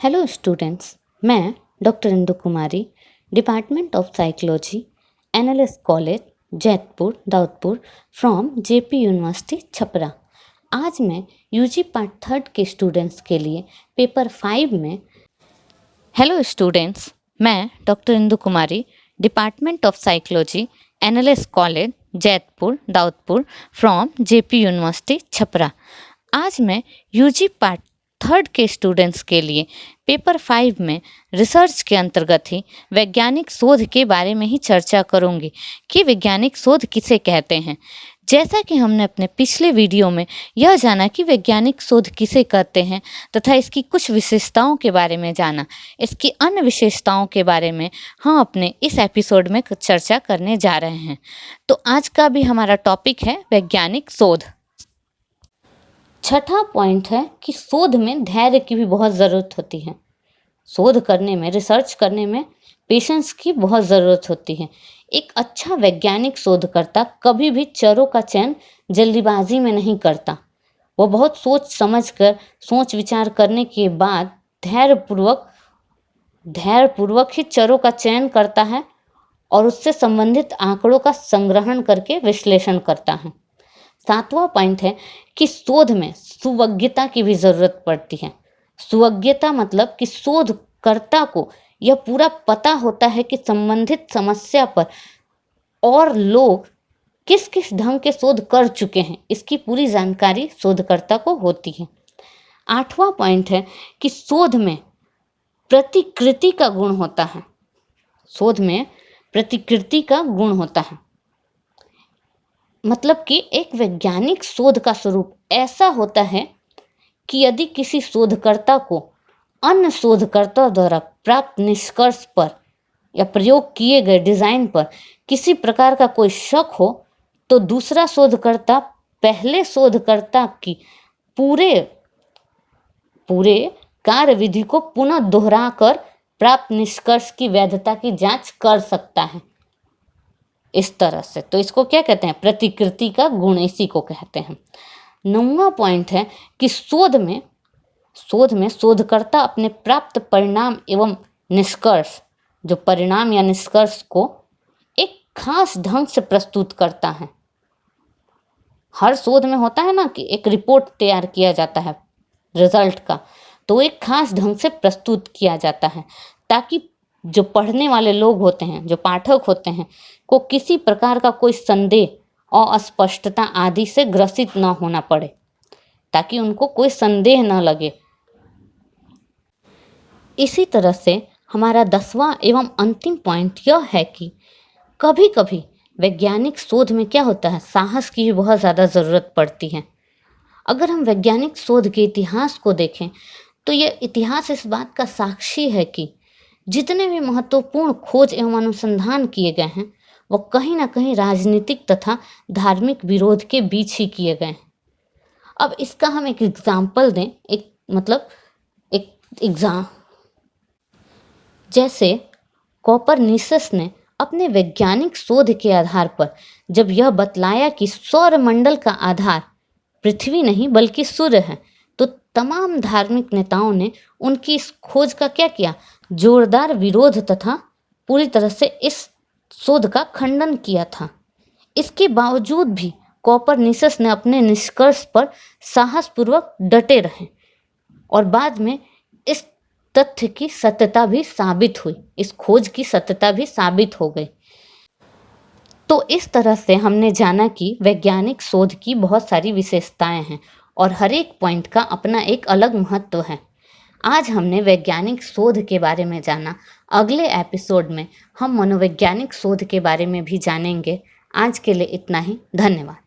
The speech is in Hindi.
हेलो स्टूडेंट्स, मैं doctor Indu Kumari, department of psychology, NLS college, Jaitpur, Daudpur, from JP university Chhapra. आज मैं यूजी पार्ट 3 के स्टूडेंट्स के लिए पेपर 5 में हेलो स्टूडेंट्स, मैं doctor Indu Kumari, department of psychology, NLS college, Jaitpur, Daudpur, from JP university Chhapra. आज मैं यूजी पार्ट 3 के स्टूडेंट्स के लिए पेपर 5 में रिसर्च के अंतर्गत ही वैज्ञानिक शोध के बारे में ही चर्चा करूंगी कि वैज्ञानिक शोध किसे कहते हैं। जैसा कि हमने अपने पिछले वीडियो में यह जाना कि वैज्ञानिक शोध किसे कहते हैं तथा इसकी कुछ विशेषताओं के बारे में जाना, इसकी अन्य विशेषताओं के बारे में हम अपने इस एपिसोड में चर्चा करने जा रहे हैं। तो आज का भी हमारा टॉपिक है वैज्ञानिक शोध। छठा पॉइंट है कि शोध में धैर्य की भी बहुत ज़रूरत होती है। शोध करने में, रिसर्च करने में पेशेंस की बहुत ज़रूरत होती है। एक अच्छा वैज्ञानिक शोधकर्ता कभी भी चरों का चयन जल्दीबाजी में नहीं करता। वो बहुत सोच विचार करने के बाद धैर्यपूर्वक ही चरों का चयन करता है और उससे संबंधित आंकड़ों का संग्रहण करके विश्लेषण करता है। 7वां पॉइंट है कि शोध में सुवज्ञता की भी ज़रूरत पड़ती है। सुवज्ञता मतलब कि शोधकर्ता को यह पूरा पता होता है कि संबंधित समस्या पर और लोग किस किस ढंग के शोध कर चुके हैं, इसकी पूरी जानकारी शोधकर्ता को होती है। 8वां पॉइंट है कि शोध में प्रतिकृति का गुण होता है। शोध में प्रतिकृति का गुण होता है मतलब कि एक वैज्ञानिक शोध का स्वरूप ऐसा होता है कि यदि किसी शोधकर्ता को अन्य शोधकर्ता द्वारा प्राप्त निष्कर्ष पर या प्रयोग किए गए डिजाइन पर किसी प्रकार का कोई शक हो तो दूसरा शोधकर्ता पहले शोधकर्ता की पूरे कार्यविधि को पुनः दोहराकर प्राप्त निष्कर्ष की वैधता की जांच कर सकता है। इस तरह से तो इसको क्या कहते हैं? प्रतिकृति का गुण, इसी को कहते हैं। 9वां पॉइंट है कि शोध में शोधकर्ता अपने प्राप्त परिणाम एवं निष्कर्ष, जो परिणाम या निष्कर्ष को एक खास ढंग से प्रस्तुत करता है। हर शोध में होता है ना कि एक रिपोर्ट तैयार किया जाता है रिजल्ट का, तो एक खास ढंग से प्रस्तुत किया जाता है ताकि जो पढ़ने वाले लोग होते हैं, जो पाठक होते हैं, को किसी प्रकार का कोई संदेह और अस्पष्टता आदि से ग्रसित न होना पड़े, ताकि उनको कोई संदेह न लगे। इसी तरह से हमारा 10वां एवं अंतिम पॉइंट यह है कि कभी कभी वैज्ञानिक शोध में क्या होता है, साहस की भी बहुत ज़्यादा ज़रूरत पड़ती है। अगर हम वैज्ञानिक शोध के इतिहास को देखें तो यह इतिहास इस बात का साक्षी है कि जितने भी महत्वपूर्ण खोज एवं अनुसंधान किए गए हैं वो कहीं ना कहीं राजनीतिक तथा धार्मिक विरोध के बीच ही किए गए हैं। अब इसका हम एक एग्जाम्पल दें, जैसे कोपरनिकस ने अपने वैज्ञानिक शोध के आधार पर जब यह बतलाया कि सौरमंडल का आधार पृथ्वी नहीं बल्कि सूर्य है, तो तमाम धार्मिक नेताओं ने उनकी इस खोज का क्या किया? जोरदार विरोध तथा पूरी तरह से इस शोध का खंडन किया था। इसके बावजूद भी कोपरनिकस ने अपने निष्कर्ष पर साहसपूर्वक डटे रहे और बाद में इस तथ्य की सत्यता भी साबित हुई, इस खोज की सत्यता भी साबित हो गई। तो इस तरह से हमने जाना कि वैज्ञानिक शोध की बहुत सारी विशेषताएं हैं और हर एक पॉइंट का अपना एक अलग महत्व है। आज हमने वैज्ञानिक शोध के बारे में जाना। अगले एपिसोड में हम मनोवैज्ञानिक शोध के बारे में भी जानेंगे। आज के लिए इतना ही। धन्यवाद।